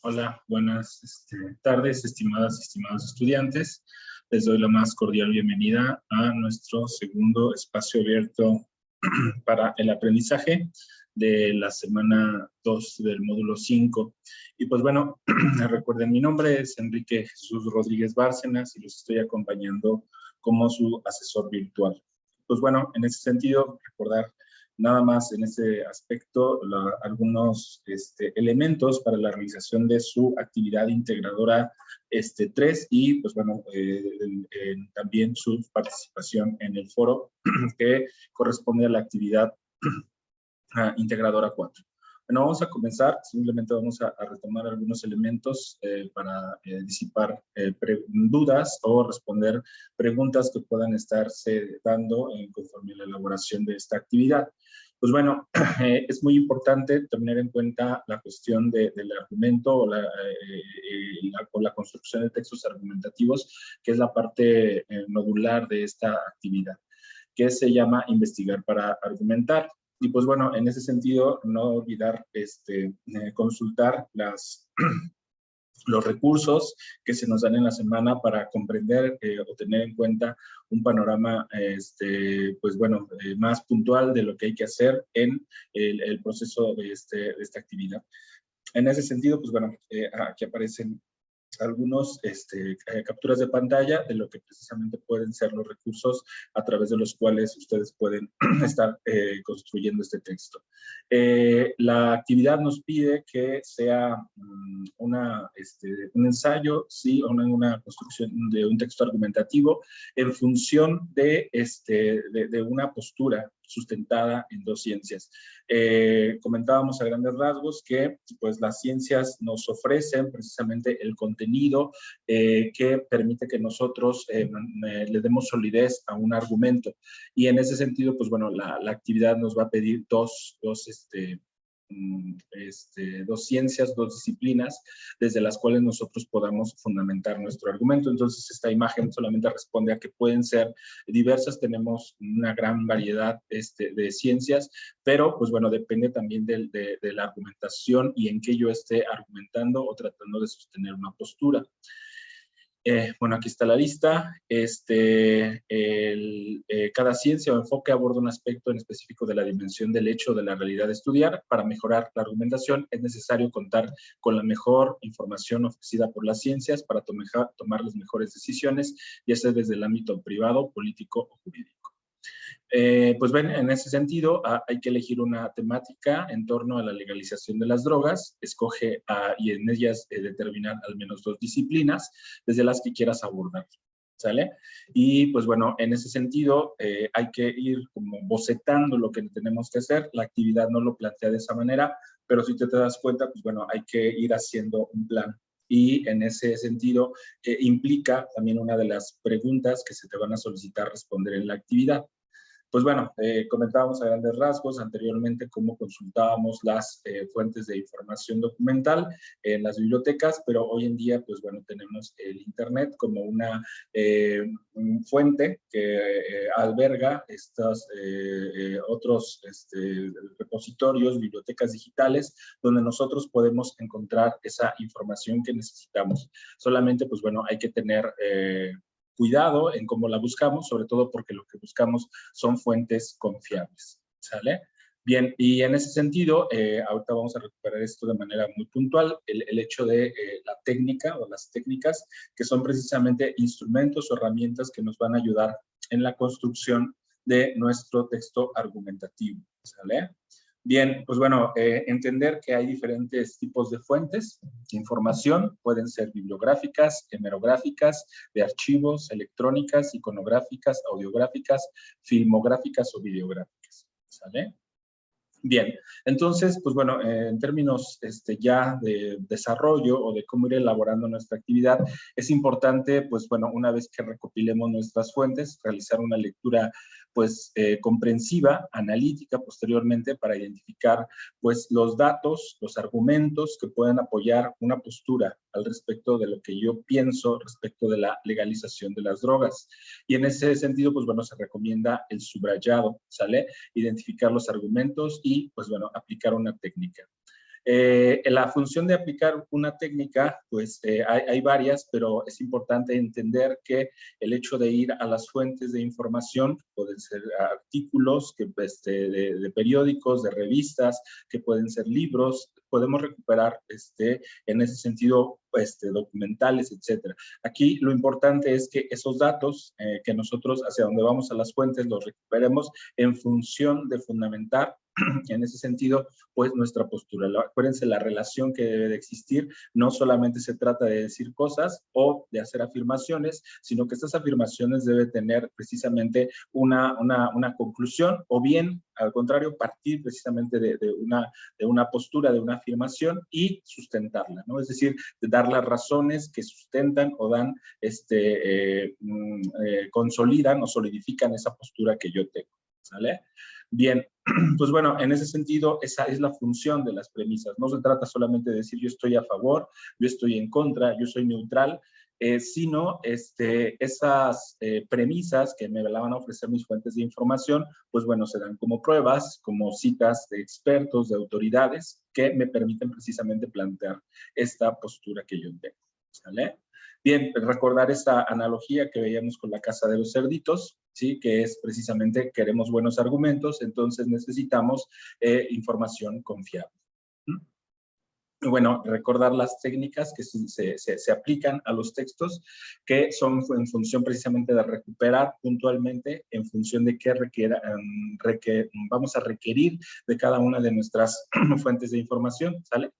Hola, buenas tardes, estimadas y estimados estudiantes. Les doy la más cordial bienvenida a nuestro segundo espacio abierto para el aprendizaje de la semana 2 del módulo 5. Y pues bueno, recuerden, mi nombre es Enrique Jesús Rodríguez Bárcenas y los estoy acompañando como su asesor virtual. Pues bueno, en ese sentido, recordar nada más en este aspecto algunos elementos para la realización de su actividad integradora 3 y pues bueno, también su participación en el foro que corresponde a la actividad integradora 4. Bueno, vamos a comenzar, simplemente vamos a retomar algunos elementos para disipar dudas o responder preguntas que puedan estarse dando conforme a la elaboración de esta actividad. Pues bueno, es muy importante tener en cuenta la cuestión del argumento o la construcción de textos argumentativos, que es la parte nodular de esta actividad, que se llama investigar para argumentar. Y pues bueno, en ese sentido, no olvidar consultar los recursos que se nos dan en la semana para comprender o tener en cuenta un panorama pues bueno, más puntual de lo que hay que hacer en el proceso de esta actividad. En ese sentido, pues bueno, aquí aparecen algunos capturas de pantalla de lo que precisamente pueden ser los recursos a través de los cuales ustedes pueden estar construyendo este texto. La actividad nos pide que sea un ensayo, sí, o una construcción de un texto argumentativo en función de una postura sustentada en dos ciencias. Comentábamos a grandes rasgos que pues, las ciencias nos ofrecen precisamente el contenido que permite que nosotros le demos solidez a un argumento. Y en ese sentido, pues bueno, la actividad nos va a pedir dos ciencias, dos disciplinas, desde las cuales nosotros podamos fundamentar nuestro argumento. Entonces, esta imagen solamente responde a que pueden ser diversas, tenemos una gran variedad de ciencias, pero, pues bueno, depende también de la argumentación y en qué yo esté argumentando o tratando de sostener una postura. Bueno, aquí está la lista. Cada ciencia o enfoque aborda un aspecto en específico de la dimensión del hecho de la realidad de estudiar. Para mejorar la argumentación es necesario contar con la mejor información ofrecida por las ciencias para tomar las mejores decisiones, ya sea desde el ámbito privado, político o jurídico. Pues ven, en ese sentido, hay que elegir una temática en torno a la legalización de las drogas, escoge y en ellas determinar al menos dos disciplinas desde las que quieras abordar, ¿sale? Y pues bueno, en ese sentido, hay que ir como bocetando lo que tenemos que hacer, la actividad no lo plantea de esa manera, pero si te das cuenta, pues bueno, hay que ir haciendo un plan. Y en ese sentido, implica también una de las preguntas que se te van a solicitar responder en la actividad. Pues bueno, comentábamos a grandes rasgos anteriormente cómo consultábamos las fuentes de información documental en las bibliotecas, pero hoy en día, pues bueno, tenemos el Internet como una fuente que alberga estos otros repositorios, bibliotecas digitales, donde nosotros podemos encontrar esa información que necesitamos. Solamente, pues bueno, hay que tener cuidado en cómo la buscamos, sobre todo porque lo que buscamos son fuentes confiables, ¿sale? Bien, y en ese sentido, ahorita vamos a recuperar esto de manera muy puntual, el hecho de la técnica o las técnicas, que son precisamente instrumentos o herramientas que nos van a ayudar en la construcción de nuestro texto argumentativo, ¿sale? Bien, pues bueno, entender que hay diferentes tipos de fuentes de información, pueden ser bibliográficas, hemerográficas, de archivos, electrónicas, iconográficas, audiográficas, filmográficas o videográficas, ¿sale? Bien, entonces, pues bueno, en términos ya de desarrollo o de cómo ir elaborando nuestra actividad, es importante, pues bueno, una vez que recopilemos nuestras fuentes, realizar una lectura, pues, comprensiva, analítica, posteriormente, para identificar, pues, los datos, los argumentos que pueden apoyar una postura al respecto de lo que yo pienso respecto de la legalización de las drogas. Y en ese sentido, pues bueno, se recomienda el subrayado, ¿sale? Identificar los argumentos y, pues bueno, aplicar una técnica. La función de aplicar una técnica, pues hay varias, pero es importante entender que el hecho de ir a las fuentes de información, pueden ser artículos de periódicos, de revistas, que pueden ser libros, podemos recuperar en ese sentido documentales, etcétera. Aquí lo importante es que esos datos que nosotros hacia donde vamos a las fuentes los recuperemos en función de fundamentar en ese sentido, pues nuestra postura. Acuérdense la relación que debe de existir, no solamente se trata de decir cosas o de hacer afirmaciones, sino que estas afirmaciones deben tener precisamente una conclusión o bien, al contrario, partir precisamente de una postura, de una afirmación y sustentarla, ¿no? Es decir, de dar las razones que sustentan o dan, consolidan o solidifican esa postura que yo tengo, ¿sale? Bien, pues bueno, en ese sentido, esa es la función de las premisas. No se trata solamente de decir yo estoy a favor, yo estoy en contra, yo soy neutral, sino esas premisas que me la van a ofrecer mis fuentes de información, pues bueno, se dan como pruebas, como citas de expertos, de autoridades, que me permiten precisamente plantear esta postura que yo tengo, ¿sale? Bien, recordar esta analogía que veíamos con la casa de los cerditos, ¿sí? Que es precisamente queremos buenos argumentos, entonces necesitamos información confiable. Bueno, recordar las técnicas que se aplican a los textos, que son en función precisamente de recuperar puntualmente en función de qué vamos a requerir de cada una de nuestras fuentes de información, ¿sale?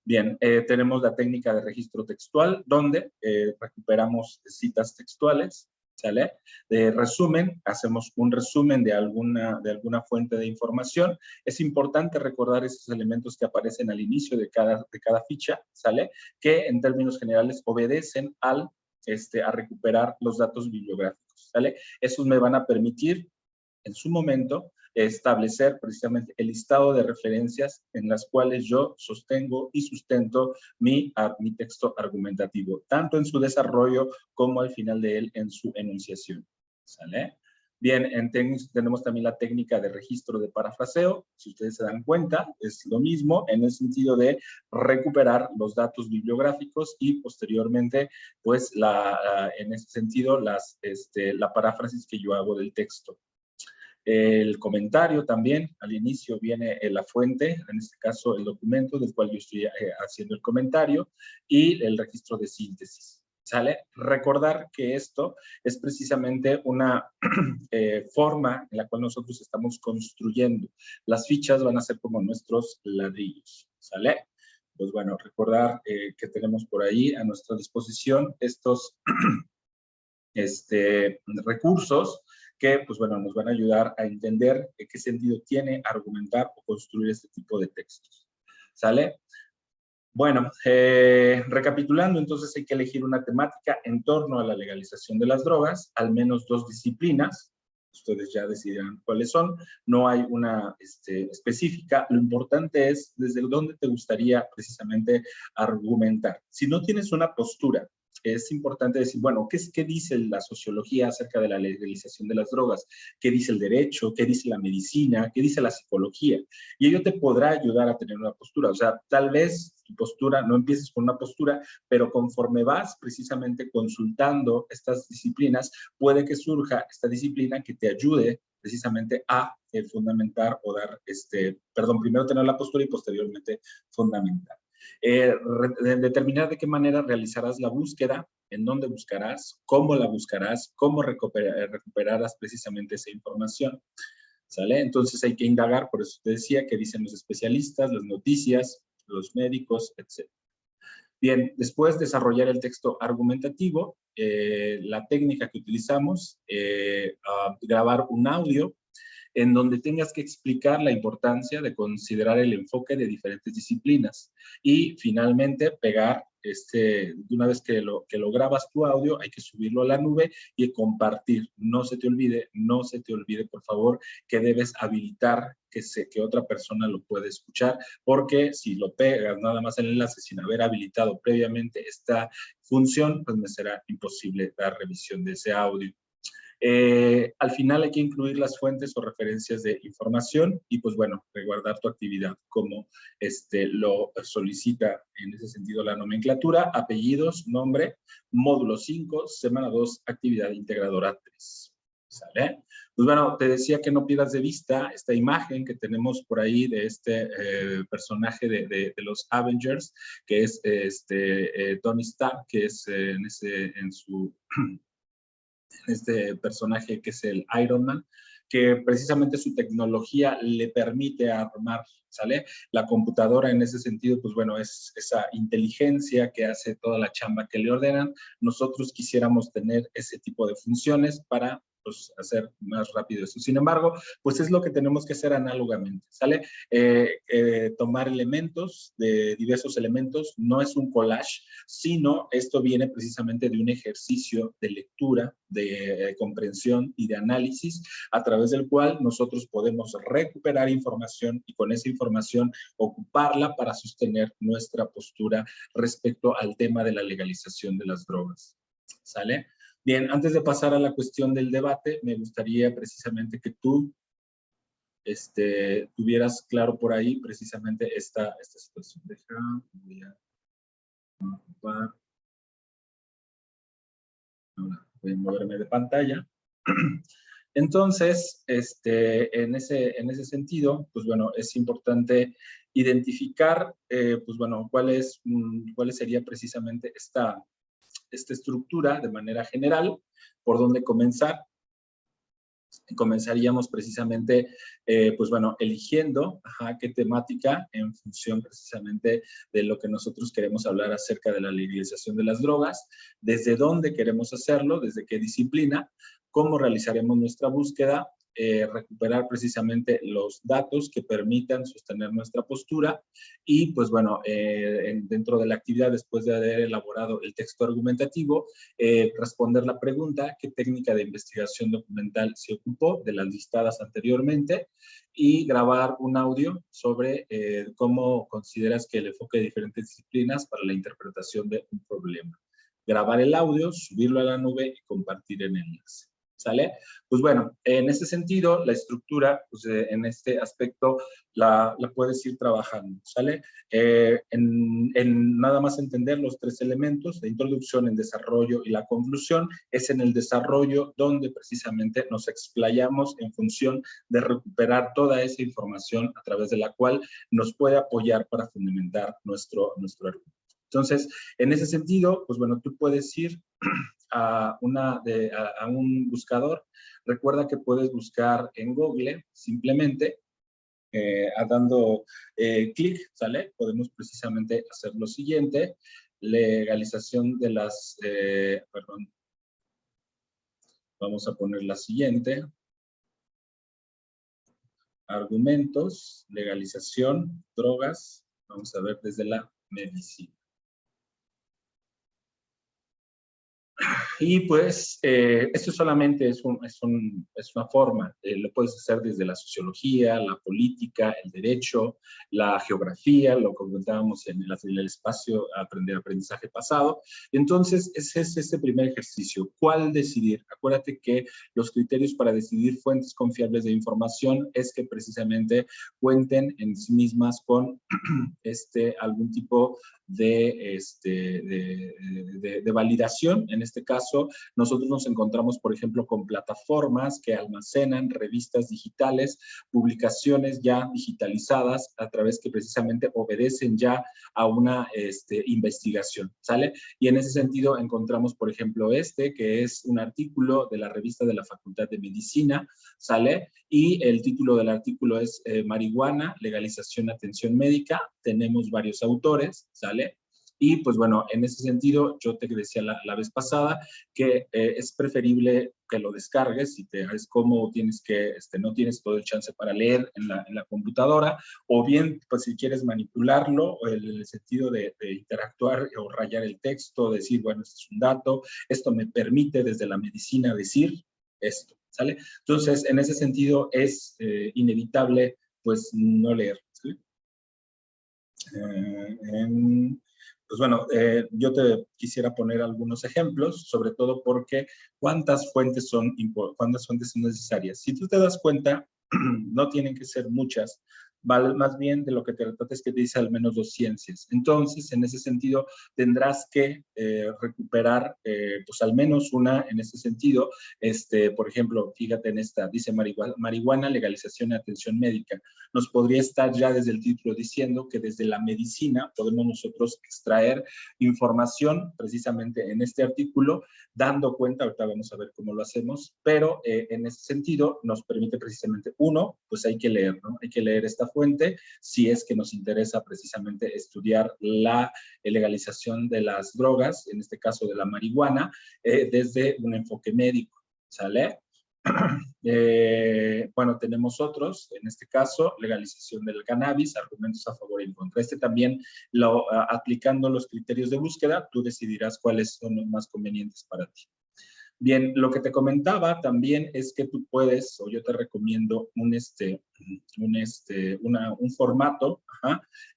Bien, tenemos la técnica de registro textual, donde recuperamos citas textuales, ¿sale? De resumen, hacemos un resumen de alguna fuente de información. Es importante recordar esos elementos que aparecen al inicio de cada ficha, ¿sale? Que en términos generales obedecen a recuperar los datos bibliográficos, ¿sale? Esos me van a permitir, en su momento, establecer precisamente el listado de referencias en las cuales yo sostengo y sustento mi texto argumentativo, tanto en su desarrollo como al final de él en su enunciación, ¿sale? Bien, tenemos también la técnica de registro de parafraseo. Si ustedes se dan cuenta, es lo mismo en el sentido de recuperar los datos bibliográficos y posteriormente, pues, en ese sentido, la paráfrasis que yo hago del texto. El comentario también, al inicio viene la fuente, en este caso el documento del cual yo estoy haciendo el comentario, y el registro de síntesis, ¿sale? Recordar que esto es precisamente una forma en la cual nosotros estamos construyendo. Las fichas van a ser como nuestros ladrillos, ¿sale? Pues bueno, recordar que tenemos por ahí a nuestra disposición estos recursos que, pues bueno, nos van a ayudar a entender qué sentido tiene argumentar o construir este tipo de textos, ¿sale? Bueno, recapitulando, entonces hay que elegir una temática en torno a la legalización de las drogas, al menos 2 disciplinas, ustedes ya decidirán cuáles son, no hay una específica, lo importante es desde dónde te gustaría precisamente argumentar. Si no tienes una postura, es importante decir, bueno, ¿qué dice la sociología acerca de la legalización de las drogas? ¿Qué dice el derecho? ¿Qué dice la medicina? ¿Qué dice la psicología? Y ello te podrá ayudar a tener una postura. O sea, tal vez tu postura, no empieces con una postura, pero conforme vas precisamente consultando estas disciplinas, puede que surja esta disciplina que te ayude precisamente a fundamentar o dar, primero tener la postura y posteriormente fundamentar. Determinar de qué manera realizarás la búsqueda, en dónde buscarás, cómo la buscarás, cómo recuperarás precisamente esa información, ¿sale? Entonces hay que indagar, por eso te decía, qué dicen los especialistas, las noticias, los médicos, etc. Bien, después desarrollar el texto argumentativo, la técnica que utilizamos, grabar un audio, en donde tengas que explicar la importancia de considerar el enfoque de diferentes disciplinas. Y finalmente pegar, una vez que lo grabas tu audio, hay que subirlo a la nube y compartir. No se te olvide, por favor, que debes habilitar que otra persona lo puede escuchar, porque si lo pegas nada más el enlace sin haber habilitado previamente esta función, pues me será imposible dar revisión de ese audio. Al final hay que incluir las fuentes o referencias de información y pues bueno, resguardar tu actividad como lo solicita en ese sentido la nomenclatura, apellidos, nombre, módulo 5, semana 2, actividad integradora 3. ¿Sale? Pues bueno, te decía que no pierdas de vista esta imagen que tenemos por ahí de este personaje de los Avengers, que es Tony Stark, que es este personaje que es el Iron Man, que precisamente su tecnología le permite armar, ¿sale? La computadora en ese sentido, pues bueno, es esa inteligencia que hace toda la chamba que le ordenan. Nosotros quisiéramos tener ese tipo de funciones para pues, hacer más rápido eso. Sin embargo, pues es lo que tenemos que hacer análogamente, ¿sale? Tomar elementos, de diversos elementos, no es un collage, sino esto viene precisamente de un ejercicio de lectura, de comprensión y de análisis, a través del cual nosotros podemos recuperar información y con esa información ocuparla para sostener nuestra postura respecto al tema de la legalización de las drogas. ¿Sale? Bien, antes de pasar a la cuestión del debate, me gustaría precisamente que tú tuvieras claro por ahí precisamente esta situación. Voy a ocupar. Voy a moverme de pantalla. Entonces, en ese sentido, pues bueno, es importante identificar, pues bueno, cuál sería precisamente esta estructura de manera general, por dónde comenzar. Comenzaríamos precisamente, pues bueno, eligiendo qué temática en función precisamente de lo que nosotros queremos hablar acerca de la legalización de las drogas, desde dónde queremos hacerlo, desde qué disciplina, cómo realizaremos nuestra búsqueda, recuperar precisamente los datos que permitan sostener nuestra postura y pues bueno, dentro de la actividad, después de haber elaborado el texto argumentativo, responder la pregunta, ¿qué técnica de investigación documental se ocupó de las listadas anteriormente? Y grabar un audio sobre cómo consideras que el enfoque de diferentes disciplinas para la interpretación de un problema. Grabar el audio, subirlo a la nube y compartir el enlace. ¿Sale? Pues bueno, en ese sentido, la estructura, pues en este aspecto, la puedes ir trabajando, ¿sale? En nada más entender los tres elementos, la introducción, el desarrollo y la conclusión, es en el desarrollo donde precisamente nos explayamos en función de recuperar toda esa información a través de la cual nos puede apoyar para fundamentar nuestro argumento. Entonces, en ese sentido, pues bueno, tú puedes ir a un buscador. Recuerda que puedes buscar en Google simplemente dando clic, ¿sale? Podemos precisamente hacer lo siguiente, legalización de las, perdón, vamos a poner la siguiente, argumentos, legalización, drogas, vamos a ver desde la medicina. Y pues esto solamente es una forma, lo puedes hacer desde la sociología, la política, el derecho, la geografía, lo comentábamos en el espacio aprendizaje pasado. Entonces, ese es este primer ejercicio. ¿Cuál decidir? Acuérdate que los criterios para decidir fuentes confiables de información es que precisamente cuenten en sí mismas con algún tipo de validación. En este caso, nosotros nos encontramos, por ejemplo, con plataformas que almacenan revistas digitales, publicaciones ya digitalizadas a través que precisamente obedecen ya a una investigación, ¿sale? Y en ese sentido encontramos, por ejemplo, que es un artículo de la revista de la Facultad de Medicina, ¿sale? Y el título del artículo es Marihuana, legalización, atención médica. Tenemos varios autores, ¿sale? Y pues bueno, en ese sentido, yo te decía la vez pasada que es preferible que lo descargues si te es cómodo, no tienes todo el chance para leer en la computadora, o bien, pues si quieres manipularlo, en el sentido de interactuar o rayar el texto, decir, bueno, este es un dato, esto me permite desde la medicina decir esto, ¿sale? Entonces, en ese sentido es inevitable, pues, no leer, ¿sale? Pues bueno, yo te quisiera poner algunos ejemplos, sobre todo porque cuántas fuentes son necesarias. Si tú te das cuenta, no tienen que ser muchas, vale, más bien de lo que te trata es que te dice al menos 2 ciencias. Entonces, en ese sentido, tendrás que recuperar pues al menos una en ese sentido. Por ejemplo, fíjate en esta, dice marihuana, legalización y atención médica. Nos podría estar ya desde el título diciendo que desde la medicina podemos nosotros extraer información precisamente en este artículo, dando cuenta, ahorita vamos a ver cómo lo hacemos, pero en ese sentido nos permite precisamente, uno, pues hay que leer, ¿no? Hay que leer esta fuente si es que nos interesa precisamente estudiar la legalización de las drogas, en este caso de la marihuana, desde un enfoque médico, ¿sale? Bueno, tenemos otros, en este caso, legalización del cannabis, argumentos a favor y en contra. También, aplicando los criterios de búsqueda, tú decidirás cuáles son los más convenientes para ti. Bien, lo que te comentaba también es que tú puedes, o yo te recomiendo un formato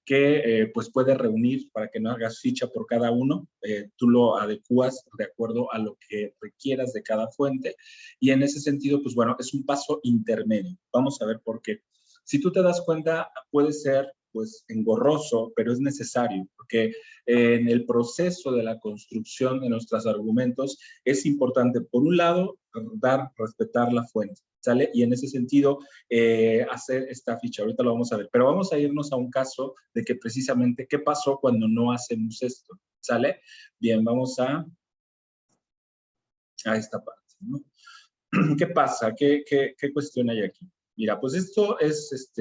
que pues puede reunir para que no hagas ficha por cada uno. Tú lo adecuas de acuerdo a lo que requieras de cada fuente. Y en ese sentido, pues bueno, es un paso intermedio. Vamos a ver por qué. Si tú te das cuenta, puede ser pues engorroso, pero es necesario, porque en el proceso de la construcción de nuestros argumentos es importante, por un lado, respetar la fuente, ¿sale? Y en ese sentido, hacer esta ficha. Ahorita lo vamos a ver, pero vamos a irnos a un caso de que precisamente, ¿qué pasó cuando no hacemos esto? ¿Sale? Bien, vamos a esta parte, ¿no? ¿Qué pasa? ¿Qué cuestión hay aquí? Mira, pues esto es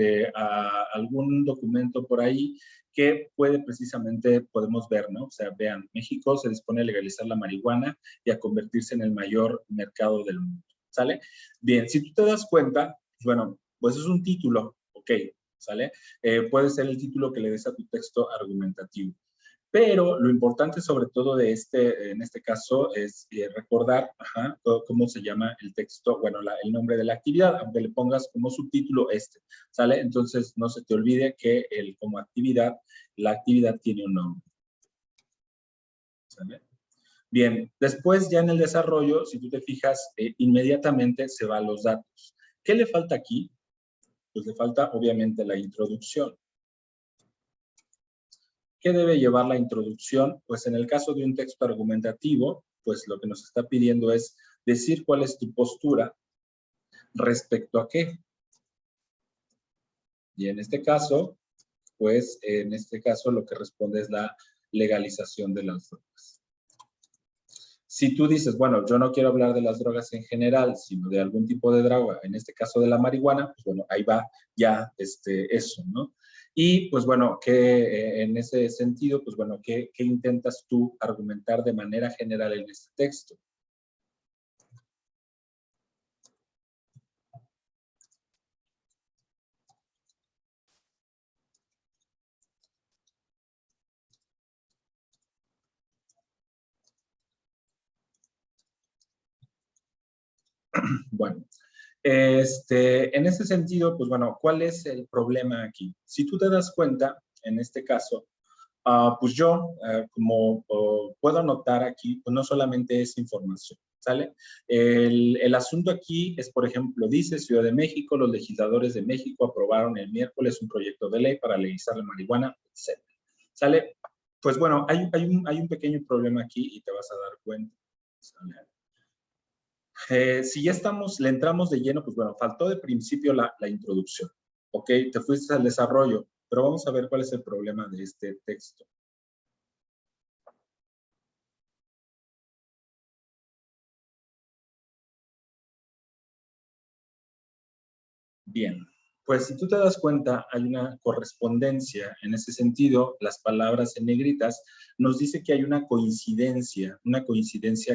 algún documento por ahí que puede precisamente, podemos ver, ¿no? O sea, vean, México se dispone a legalizar la marihuana y a convertirse en el mayor mercado del mundo, ¿sale? Bien, si tú te das cuenta, bueno, pues es un título, ok, ¿sale? Puede ser el título que le des a tu texto argumentativo. Pero lo importante sobre todo de en este caso es recordar cómo se llama el texto, bueno, el nombre de la actividad, aunque le pongas como subtítulo ¿sale? Entonces no se te olvide que como actividad, la actividad tiene un nombre, ¿sale? Bien, después ya en el desarrollo, si tú te fijas, inmediatamente se va a los datos. ¿Qué le falta aquí? Pues le falta obviamente la introducción. ¿Qué debe llevar la introducción? Pues en el caso de un texto argumentativo, pues lo que nos está pidiendo es decir cuál es tu postura respecto a qué. Y en este caso, pues en este caso lo que responde es la legalización de las drogas. Si tú dices, bueno, yo no quiero hablar de las drogas en general, sino de algún tipo de droga, en este caso de la marihuana, pues bueno, ahí va ya eso, ¿no? Y pues bueno, que en ese sentido, pues bueno, ¿qué intentas tú argumentar de manera general en este texto? Bueno, en ese sentido, pues bueno, ¿cuál es el problema aquí? Si tú te das cuenta, en este caso, pues yo, como puedo notar aquí, pues no solamente es información, ¿sale? El asunto aquí es, por ejemplo, dice Ciudad de México, los legisladores de México aprobaron el miércoles un proyecto de ley para legalizar la marihuana, etc. ¿Sale? Pues bueno, hay un pequeño problema aquí y te vas a dar cuenta, ¿sale? Si ya le entramos de lleno, pues bueno, faltó de principio la introducción, ¿ok? Te fuiste al desarrollo, pero vamos a ver cuál es el problema de este texto. Bien, pues si tú te das cuenta, hay una correspondencia en ese sentido, las palabras en negritas nos dice que hay una coincidencia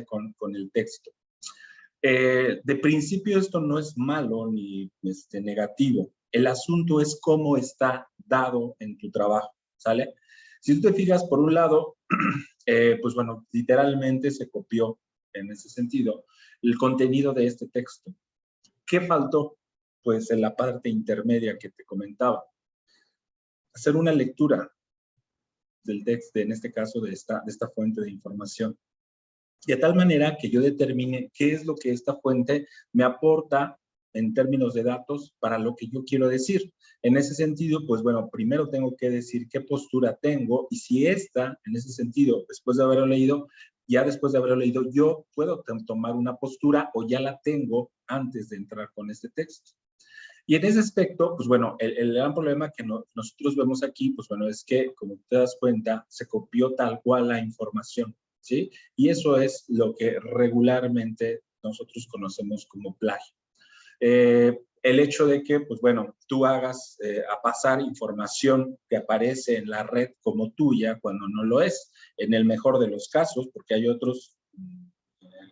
con el texto. De principio esto no es malo ni negativo. El asunto es cómo está dado en tu trabajo, ¿sale? Si tú te fijas, por un lado, pues bueno, literalmente se copió en ese sentido el contenido de este texto. ¿Qué faltó? Pues en la parte intermedia que te comentaba. Hacer una lectura. del texto, en este caso de esta fuente de información. De tal manera que yo determine qué es lo que esta fuente me aporta en términos de datos para lo que yo quiero decir. En ese sentido, pues bueno, primero tengo que decir qué postura tengo y si esta, en ese sentido, después de haberlo leído, ya después de haberlo leído, yo puedo tomar una postura o ya la tengo antes de entrar con este texto. Y en ese aspecto, pues bueno, el gran problema que nosotros vemos aquí, pues bueno, es que, como te das cuenta, se copió tal cual la información, ¿sí? Y eso es lo que regularmente nosotros conocemos como plagio. El hecho de que, pues bueno, tú hagas a pasar información que aparece en la red como tuya cuando no lo es, en el mejor de los casos, porque hay otros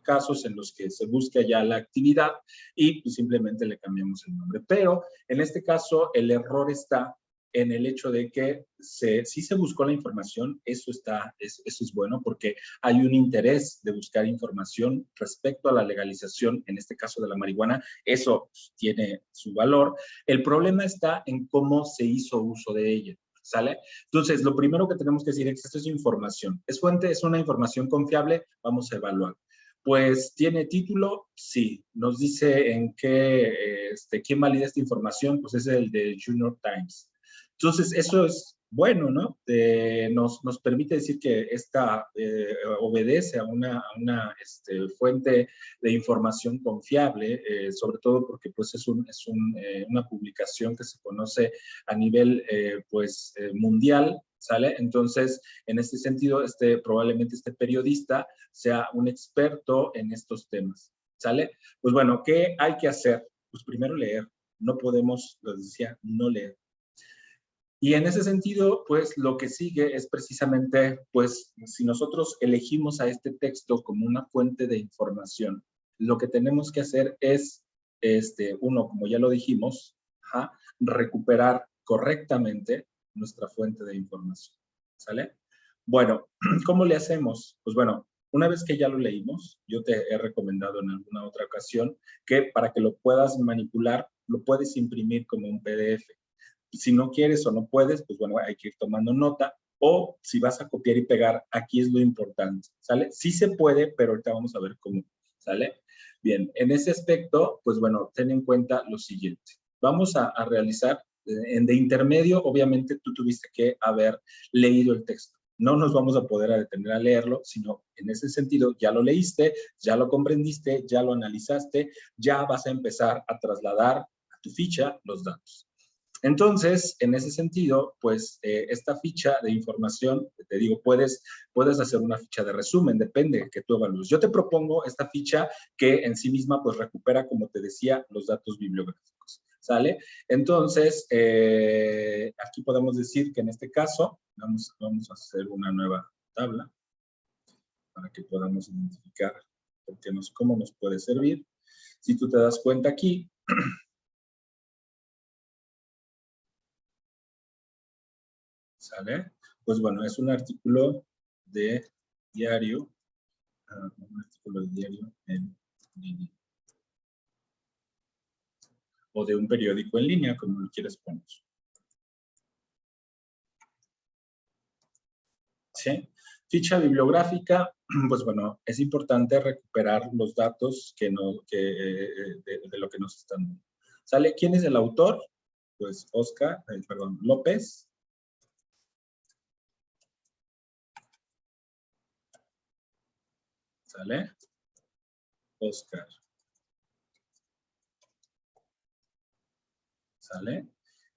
casos en los que se busca ya la actividad y pues simplemente le cambiamos el nombre. Pero en este caso el error está en el hecho de que sí se buscó la información, eso es bueno porque hay un interés de buscar información respecto a la legalización, en este caso de la marihuana, eso tiene su valor. El problema está en cómo se hizo uso de ella. ¿Sale? Entonces, lo primero que tenemos que decir es que esto es información. ¿Es fuente? ¿Es una información confiable? Vamos a evaluar. Pues, ¿tiene título? Sí. Nos dice en qué, quién valida esta información, pues es el de New York Times. Entonces, eso es bueno, ¿no? Nos permite decir que esta obedece a una fuente de información confiable, sobre todo porque pues es una publicación que se conoce a nivel mundial, ¿sale? Entonces, en este sentido, probablemente este periodista sea un experto en estos temas, ¿sale? Pues bueno, ¿qué hay que hacer? Pues primero leer. No podemos, les decía, no leer. Y en ese sentido, pues lo que sigue es precisamente, pues si nosotros elegimos a este texto como una fuente de información, lo que tenemos que hacer es, uno, como ya lo dijimos, recuperar correctamente nuestra fuente de información, ¿sale? Bueno, ¿cómo le hacemos? Pues bueno, una vez que ya lo leímos, yo te he recomendado en alguna otra ocasión que para que lo puedas manipular, lo puedes imprimir como un PDF. Si no quieres o no puedes, pues bueno, hay que ir tomando nota. O si vas a copiar y pegar, aquí es lo importante, ¿sale? Sí se puede, pero ahorita vamos a ver cómo, ¿sale? Bien, en ese aspecto, pues bueno, ten en cuenta lo siguiente. Vamos a realizar, de intermedio, obviamente tú tuviste que haber leído el texto. No nos vamos a poder detener a leerlo, sino en ese sentido ya lo leíste, ya lo comprendiste, ya lo analizaste, ya vas a empezar a trasladar a tu ficha los datos. Entonces, en ese sentido, pues esta ficha de información, te digo, puedes hacer una ficha de resumen, depende de que tú evalúes. Yo te propongo esta ficha que en sí misma pues recupera, como te decía, los datos bibliográficos, ¿sale? Entonces, aquí podemos decir que en este caso, vamos a hacer una nueva tabla para que podamos identificar cómo nos puede servir. Si tú te das cuenta aquí, ¿sale? Pues bueno, es un artículo de diario, en línea. O de un periódico en línea, como lo quieras poner. ¿Sí? Ficha bibliográfica, pues bueno, es importante recuperar los datos de lo que nos están dando. ¿Sale? ¿Quién es el autor? Pues López. ¿Sale? Oscar. ¿Sale?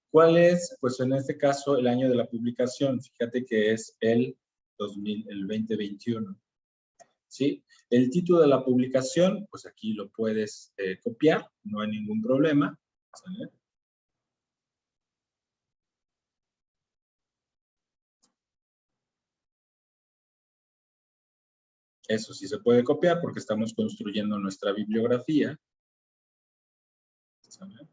¿Cuál es, pues en este caso, el año de la publicación? Fíjate que es el 2021. ¿Sí? El título de la publicación, pues aquí lo puedes copiar, no hay ningún problema. ¿Sale? Eso sí se puede copiar porque estamos construyendo nuestra bibliografía. ¿Sale?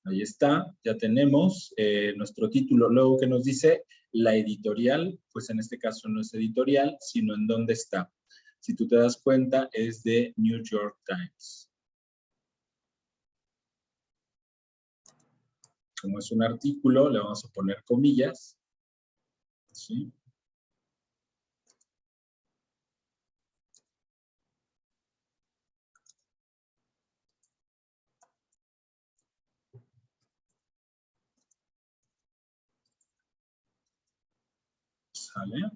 Ahí está, ya tenemos nuestro título. Luego que nos dice la editorial, pues en este caso no es editorial, sino en dónde está. Si tú te das cuenta, es de New York Times. como es un artículo, le vamos a poner comillas, ¿sí? ¿Sale?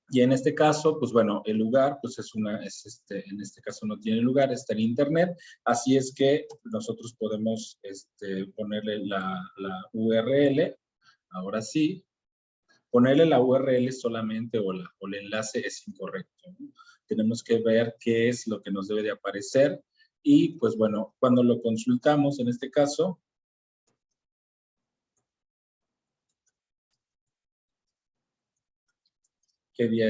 Y en este caso, pues bueno, el lugar, pues en este caso no tiene lugar, está en internet, así es que nosotros podemos ponerle la URL, ahora sí, ponerle la URL solamente o el enlace es incorrecto, ¿no? Tenemos que ver qué es lo que nos debe de aparecer y pues bueno, cuando lo consultamos en este caso, ¿qué día?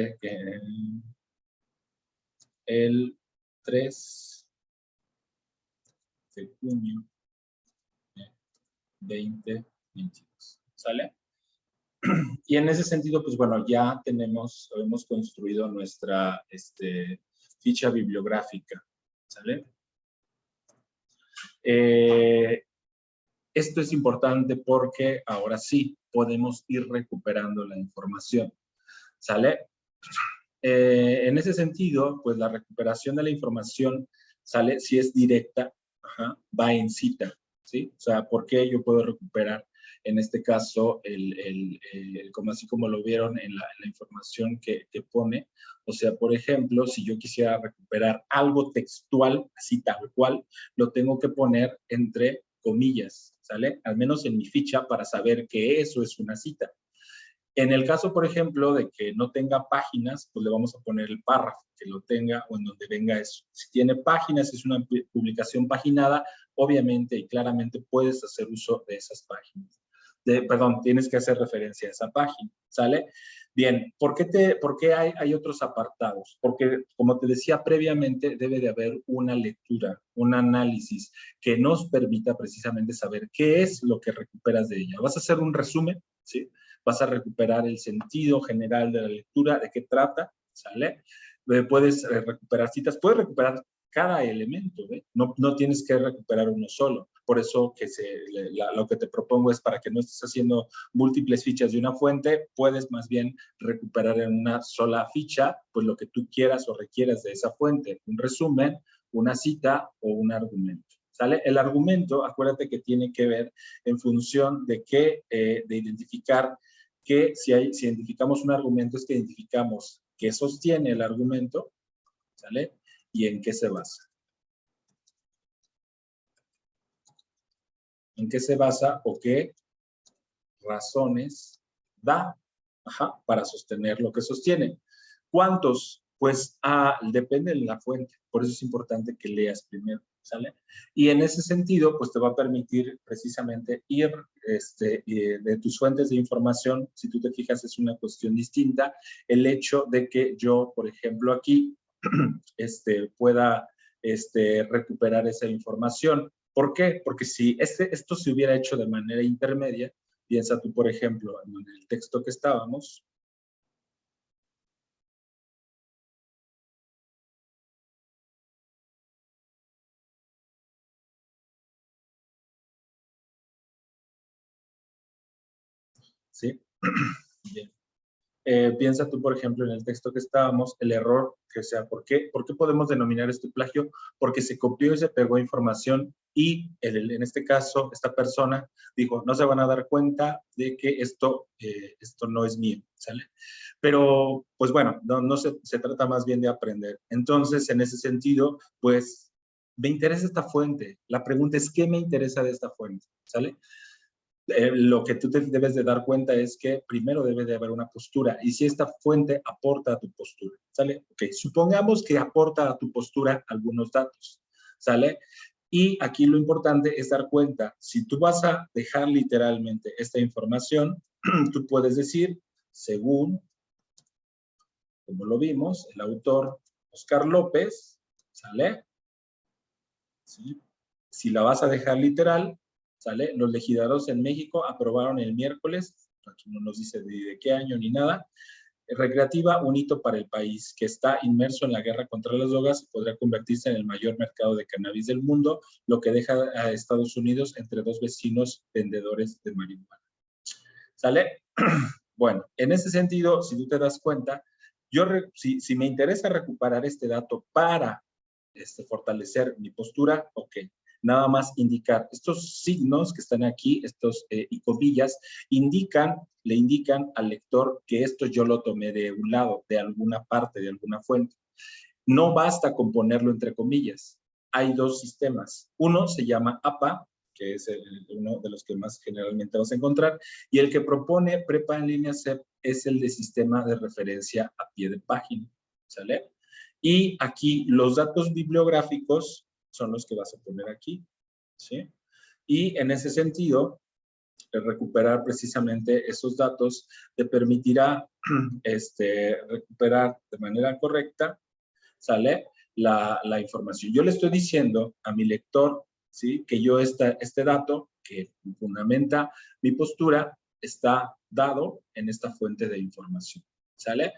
El 3 de junio de 2022. ¿Sale? Y en ese sentido, pues bueno, ya hemos construido nuestra ficha bibliográfica. ¿Sale? Esto es importante porque ahora sí podemos ir recuperando la información. ¿Sale? En ese sentido, pues la recuperación de la información sale, si es directa, va en cita, ¿sí? O sea, ¿por qué yo puedo recuperar, en este caso, como así como lo vieron en la información que pone? O sea, por ejemplo, si yo quisiera recuperar algo textual, así tal cual, lo tengo que poner entre comillas, ¿sale? Al menos en mi ficha para saber que eso es una cita. En el caso, por ejemplo, de que no tenga páginas, pues le vamos a poner el párrafo, que lo tenga o en donde venga eso. Si tiene páginas, es una publicación paginada, obviamente y claramente puedes hacer uso de esas páginas. Perdón, tienes que hacer referencia a esa página, ¿sale? Bien, ¿por qué hay otros apartados? Porque, como te decía previamente, debe de haber una lectura, un análisis que nos permita precisamente saber qué es lo que recuperas de ella. Vas a hacer un resumen, ¿sí? Vas a recuperar el sentido general de la lectura, de qué trata, ¿sale? Puedes recuperar citas, puedes recuperar cada elemento, ¿eh? No tienes que recuperar uno solo. Por eso lo que te propongo es para que no estés haciendo múltiples fichas de una fuente, puedes más bien recuperar en una sola ficha, pues lo que tú quieras o requieras de esa fuente, un resumen, una cita o un argumento. ¿Sale? El argumento, acuérdate que tiene que ver en función de de identificar que si identificamos un argumento es que identificamos qué sostiene el argumento, ¿sale? Y en qué se basa. ¿En qué se basa o qué razones da para sostener lo que sostiene? ¿Cuántos? Pues depende de la fuente, por eso es importante que leas primero, ¿sale? Y en ese sentido, pues te va a permitir precisamente ir de tus fuentes de información, si tú te fijas es una cuestión distinta, el hecho de que yo, por ejemplo, aquí pueda recuperar esa información. ¿Por qué? Porque si esto se hubiera hecho de manera intermedia, piensa tú, por ejemplo, en el texto que estábamos, ¿sí? Bien. Piensa tú, por ejemplo, en el texto que estábamos, el error que sea, ¿por qué podemos denominar esto plagio? Porque se copió y se pegó información y en este caso, esta persona dijo, no se van a dar cuenta de que esto no es mío, ¿sale? Pero, pues bueno, no se trata más bien de aprender. Entonces, en ese sentido, pues, me interesa esta fuente. La pregunta es, ¿qué me interesa de esta fuente? ¿Sale? Lo que tú te debes de dar cuenta es que primero debe de haber una postura y si esta fuente aporta a tu postura, ¿sale? Ok, supongamos que aporta a tu postura algunos datos, ¿sale? Y aquí lo importante es dar cuenta, si tú vas a dejar literalmente esta información, tú puedes decir, según, como lo vimos, el autor Oscar López, ¿sale? ¿Sí? Si la vas a dejar literal, ¿sale? Los legisladores en México aprobaron el miércoles, aquí no nos dice de qué año ni nada, Recreativa, un hito para el país que está inmerso en la guerra contra las drogas y podría convertirse en el mayor mercado de cannabis del mundo, lo que deja a Estados Unidos entre dos vecinos vendedores de marihuana. ¿Sale? Bueno, en ese sentido, si tú te das cuenta, si me interesa recuperar este dato para fortalecer mi postura, ok. Nada más indicar estos signos que están aquí, estos y comillas, le indican al lector que esto yo lo tomé de un lado, de alguna parte, de alguna fuente. No basta con ponerlo entre comillas. Hay dos sistemas. Uno se llama APA, que es uno de los que más generalmente vas a encontrar, y el que propone Prepa en línea CEP es el de sistema de referencia a pie de página. ¿Sale? Y aquí los datos bibliográficos son los que vas a poner aquí, ¿sí? Y en ese sentido, recuperar precisamente esos datos te permitirá recuperar de manera correcta, ¿sale? La información. Yo le estoy diciendo a mi lector, ¿sí? Que yo este dato que fundamenta mi postura está dado en esta fuente de información, ¿sale?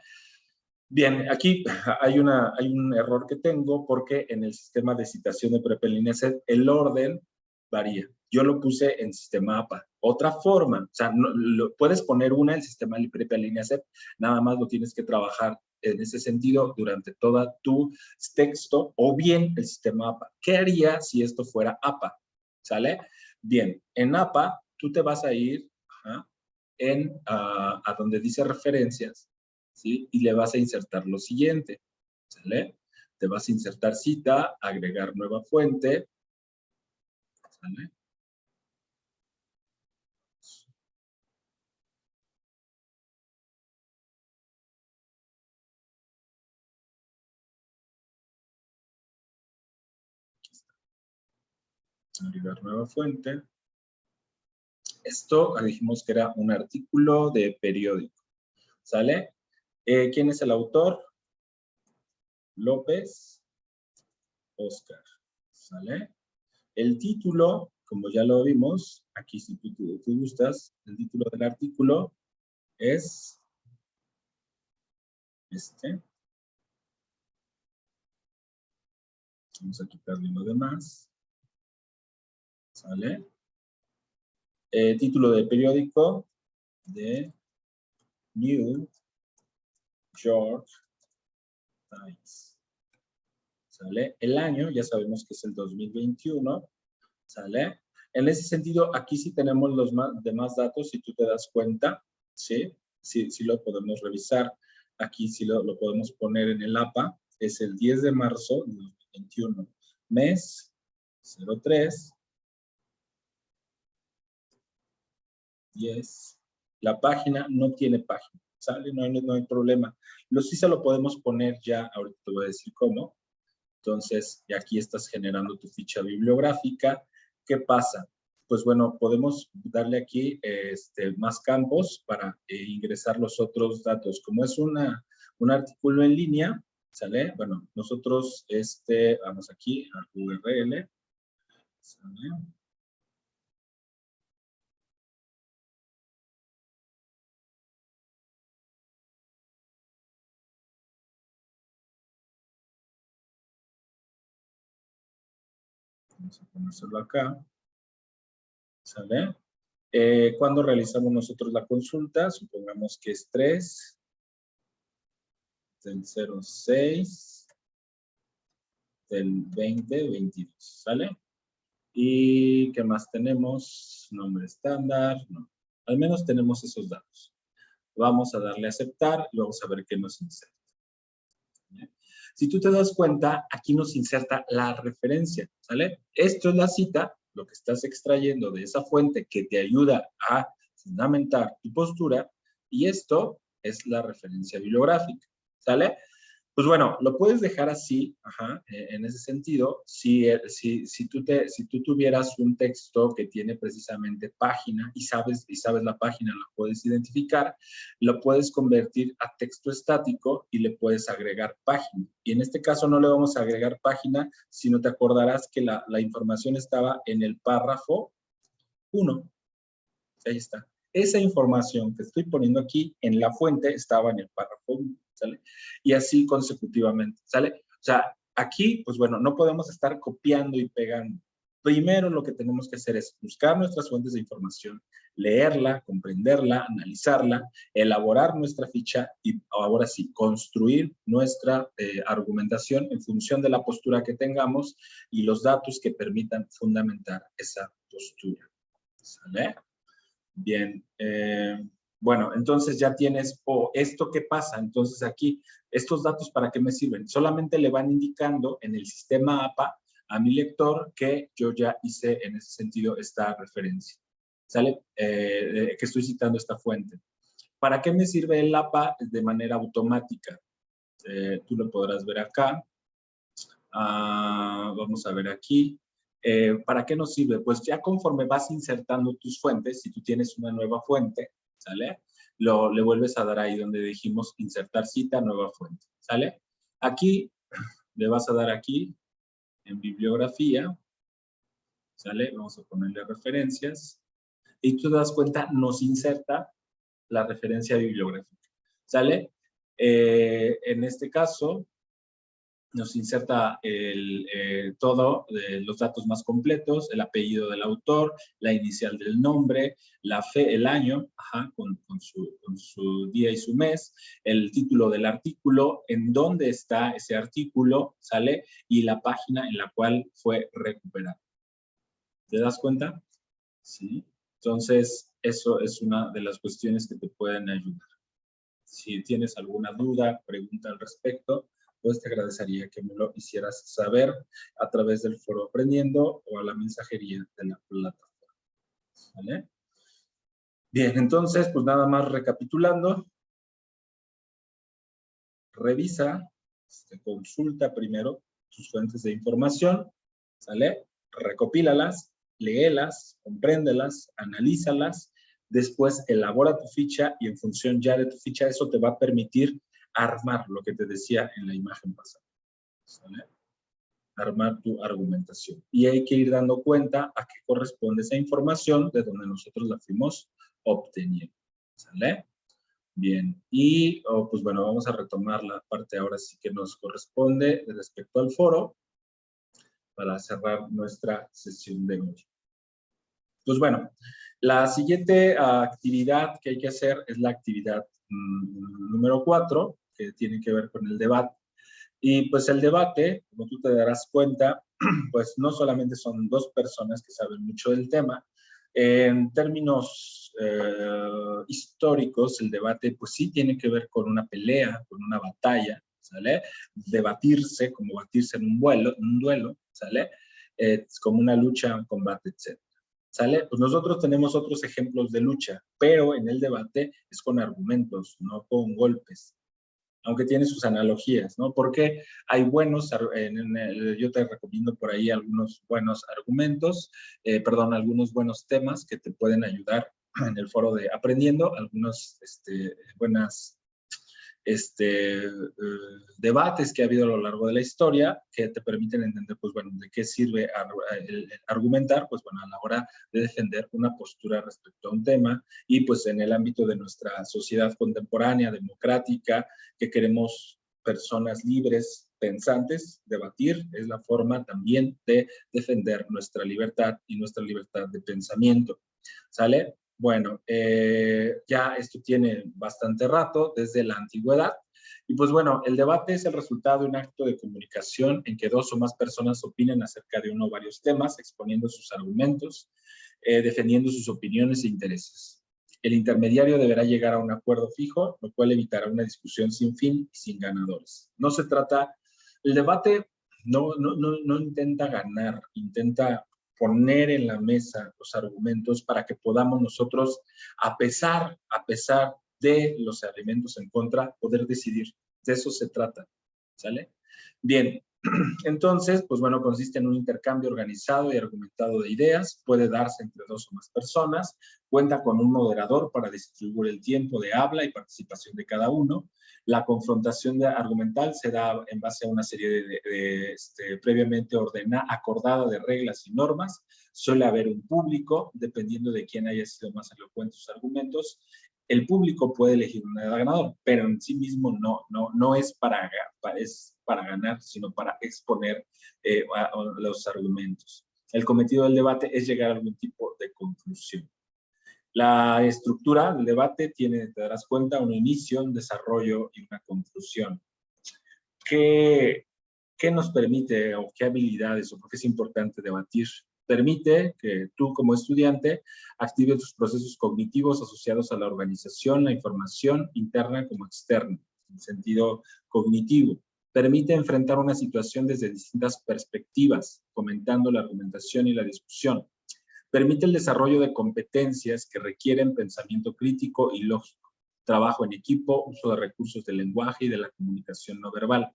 Bien, aquí hay un error que tengo porque en el sistema de citación de Prepa en línea CEP el orden varía. Yo lo puse en sistema APA. Otra forma, o sea, puedes poner una en sistema de Prepa en línea CEP, nada más lo tienes que trabajar en ese sentido durante toda tu texto o bien el sistema APA. ¿Qué haría si esto fuera APA? ¿Sale? Bien, en APA tú te vas a ir a donde dice referencias, ¿sí? Y le vas a insertar lo siguiente, ¿sale? Te vas a insertar cita, agregar nueva fuente, ¿sale? Agregar nueva fuente. Esto dijimos que era un artículo de periódico, ¿sale? ¿Quién es el autor? López Oscar, ¿sale? El título, como ya lo vimos, aquí si tú gustas, el título del artículo es este. Vamos a quitarle lo demás, ¿sale? Título de periódico de New York Times. ¿Sale? El año, ya sabemos que es el 2021. ¿Sale? En ese sentido, aquí sí tenemos los demás datos, si tú te das cuenta, ¿sí? Sí lo podemos revisar. Aquí sí lo podemos poner en el APA. Es el 10 de marzo de 2021. Mes 03. 10. La página no tiene página, ¿sale? No hay problema. Sí se lo podemos poner ya, ahorita te voy a decir cómo. Entonces, y aquí estás generando tu ficha bibliográfica. ¿Qué pasa? Pues bueno, podemos darle aquí más campos para ingresar los otros datos. Como es un artículo en línea, ¿sale? Bueno, nosotros vamos aquí a URL, ¿sale? Vamos a ponérselo acá, ¿sale? ¿Cuándo realizamos nosotros la consulta? Supongamos que es 3 del 06 del 2022, ¿sale? ¿Y qué más tenemos? Nombre estándar, no. Al menos tenemos esos datos. Vamos a darle a aceptar y vamos a ver qué nos inserta. ¿Bien? Si tú te das cuenta, aquí nos inserta la referencia, ¿sale? Esto es la cita, lo que estás extrayendo de esa fuente que te ayuda a fundamentar tu postura, y esto es la referencia bibliográfica, ¿sale? Pues bueno, lo puedes dejar así, en ese sentido, si tú tuvieras un texto que tiene precisamente página y sabes la página, la puedes identificar, lo puedes convertir a texto estático y le puedes agregar página. Y en este caso no le vamos a agregar página, sino te acordarás que la información estaba en el párrafo 1. Ahí está. esa información que estoy poniendo aquí en la fuente estaba en el párrafo 1, ¿sale? Y así consecutivamente, ¿sale? O sea, aquí, pues bueno, no podemos estar copiando y pegando. Primero lo que tenemos que hacer es buscar nuestras fuentes de información, leerla, comprenderla, analizarla, elaborar nuestra ficha y ahora sí, construir nuestra argumentación en función de la postura que tengamos y los datos que permitan fundamentar esa postura. ¿Sale? Bien. Bueno, entonces ya tienes, ¿esto qué pasa? Entonces aquí, ¿estos datos para qué me sirven? Solamente le van indicando en el sistema APA a mi lector que yo ya hice en ese sentido esta referencia. ¿Sale? Que estoy citando esta fuente. ¿Para qué me sirve el APA de manera automática? Tú lo podrás ver acá. Vamos a ver aquí. ¿Para qué nos sirve? Pues ya conforme vas insertando tus fuentes, si tú tienes una nueva fuente, ¿sale? Le vuelves a dar ahí donde dijimos insertar cita, nueva fuente, ¿sale? Aquí le vas a dar aquí en bibliografía, ¿sale? Vamos a ponerle referencias. Y tú te das cuenta, nos inserta la referencia bibliográfica, ¿sale? En este caso, nos inserta todos los datos más completos, el apellido del autor, la inicial del nombre, el año, con su día y su mes, el título del artículo, en dónde está ese artículo, ¿sale? Y la página en la cual fue recuperado. ¿Te das cuenta? Sí. Entonces, eso es una de las cuestiones que te pueden ayudar. Si tienes alguna duda, pregunta al respecto, pues te agradecería que me lo hicieras saber a través del foro Aprendiendo o a la mensajería de la plataforma. ¿Vale? Bien, entonces, pues nada más recapitulando. Revisa, consulta primero tus fuentes de información, ¿sale? Recopílalas, léelas, compréndelas, analízalas, después elabora tu ficha y en función ya de tu ficha eso te va a permitir armar lo que te decía en la imagen pasada, ¿sale? Armar tu argumentación. Y hay que ir dando cuenta a qué corresponde esa información de donde nosotros la fuimos obteniendo, ¿sale? Bien, y pues bueno, vamos a retomar la parte ahora sí que nos corresponde respecto al foro para cerrar nuestra sesión de hoy. Pues bueno, la siguiente actividad que hay que hacer es la actividad número 4, que tiene que ver con el debate. Y pues el debate, como tú te darás cuenta, pues no solamente son dos personas que saben mucho del tema. En términos históricos, el debate pues sí tiene que ver con una pelea, con una batalla, ¿sale? Debatirse, como batirse en un duelo, ¿sale? Como una lucha, un combate, etc. ¿Sale? Pues nosotros tenemos otros ejemplos de lucha, pero en el debate es con argumentos, no con golpes, aunque tiene sus analogías, ¿no? Porque hay buenos, yo te recomiendo por ahí algunos buenos argumentos, algunos buenos temas que te pueden ayudar en el foro de Aprendiendo, algunos buenas debates que ha habido a lo largo de la historia que te permiten entender, pues bueno, de qué sirve argumentar, pues bueno, a la hora de defender una postura respecto a un tema y pues en el ámbito de nuestra sociedad contemporánea, democrática, que queremos personas libres, pensantes, debatir es la forma también de defender nuestra libertad y nuestra libertad de pensamiento. ¿Sale? Bueno, ya esto tiene bastante rato, desde la antigüedad, y pues bueno, el debate es el resultado de un acto de comunicación en que dos o más personas opinan acerca de uno o varios temas, exponiendo sus argumentos, defendiendo sus opiniones e intereses. El intermediario deberá llegar a un acuerdo fijo, lo cual evitará una discusión sin fin y sin ganadores. No se trata, el debate no intenta ganar, intenta poner en la mesa los argumentos para que podamos nosotros, a pesar de los argumentos en contra, poder decidir. De eso se trata, ¿sale? Bien, Entonces, pues bueno, consiste en un intercambio organizado y argumentado de ideas, puede darse entre 2 o más personas, cuenta con un moderador para distribuir el tiempo de habla y participación de cada uno. La confrontación argumental se da en base a una serie previamente acordada de reglas y normas. Suele haber un público, dependiendo de quién haya sido más elocuente sus argumentos. El público puede elegir un ganador, pero en sí mismo no es para ganar, sino para exponer los argumentos. El cometido del debate es llegar a algún tipo de conclusión. La estructura del debate tiene, te darás cuenta, un inicio, un desarrollo y una conclusión. ¿Qué nos permite o qué habilidades o por qué es importante debatir? Permite que tú como estudiante actives tus procesos cognitivos asociados a la organización, la información interna como externa, en sentido cognitivo. Permite enfrentar una situación desde distintas perspectivas, fomentando la argumentación y la discusión. Permite el desarrollo de competencias que requieren pensamiento crítico y lógico, trabajo en equipo, uso de recursos del lenguaje y de la comunicación no verbal.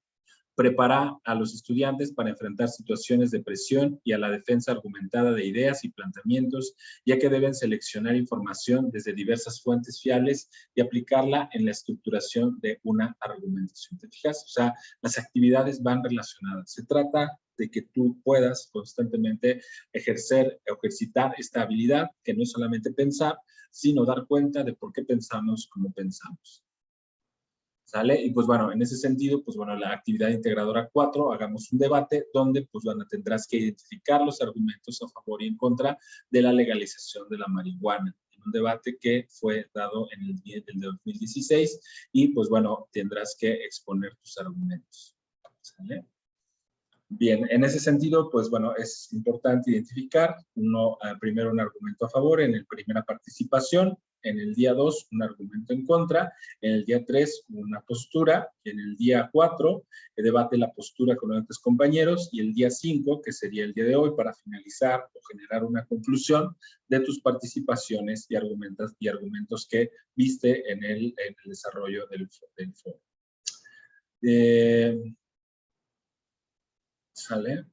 Prepara a los estudiantes para enfrentar situaciones de presión y a la defensa argumentada de ideas y planteamientos, ya que deben seleccionar información desde diversas fuentes fiables y aplicarla en la estructuración de una argumentación. ¿Te fijas? O sea, las actividades van relacionadas. Se trata de que tú puedas constantemente ejercitar esta habilidad, que no es solamente pensar, sino dar cuenta de por qué pensamos como pensamos. ¿Sale? Y pues bueno, en ese sentido, pues bueno, la actividad integradora 4, hagamos un debate donde pues bueno, tendrás que identificar los argumentos a favor y en contra de la legalización de la marihuana. En un debate que fue dado en el 2016 y pues bueno, tendrás que exponer tus argumentos. ¿Sale? Bien, en ese sentido, pues bueno, es importante identificar primero un argumento a favor en la primera participación, en el día 2 un argumento en contra, en el día 3 una postura, en el día 4 debate la postura con otros compañeros y el día 5, que sería el día de hoy, para finalizar o generar una conclusión de tus participaciones y argumentos que viste en el desarrollo del foro. ¿Sale?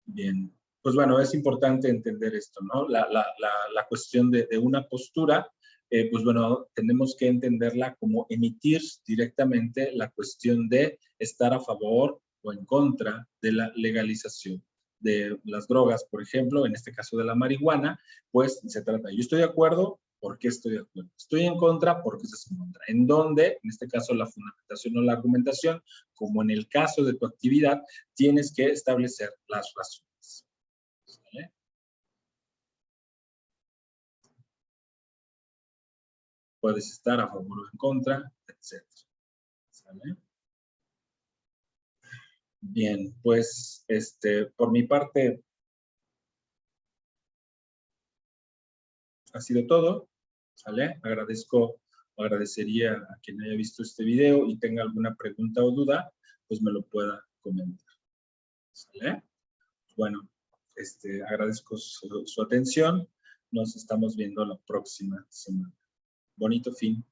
Bien. Pues bueno, es importante entender esto, ¿no? La cuestión de una postura, pues bueno, tenemos que entenderla como emitir directamente la cuestión de estar a favor o en contra de la legalización de las drogas, por ejemplo, en este caso de la marihuana, pues se trata, yo estoy de acuerdo, ¿por qué estoy de acuerdo? Estoy en contra, ¿por qué estás en contra? En donde, en este caso, la fundamentación o la argumentación, como en el caso de tu actividad, tienes que establecer las razones. ¿Vale? Puedes estar a favor o en contra, etc. ¿Sale? Bien, pues por mi parte ha sido todo. ¿Sale? Agradecería a quien haya visto este video y tenga alguna pregunta o duda, pues me lo pueda comentar. ¿Sale? Bueno, agradezco su atención. Nos estamos viendo la próxima semana. Bonito fin.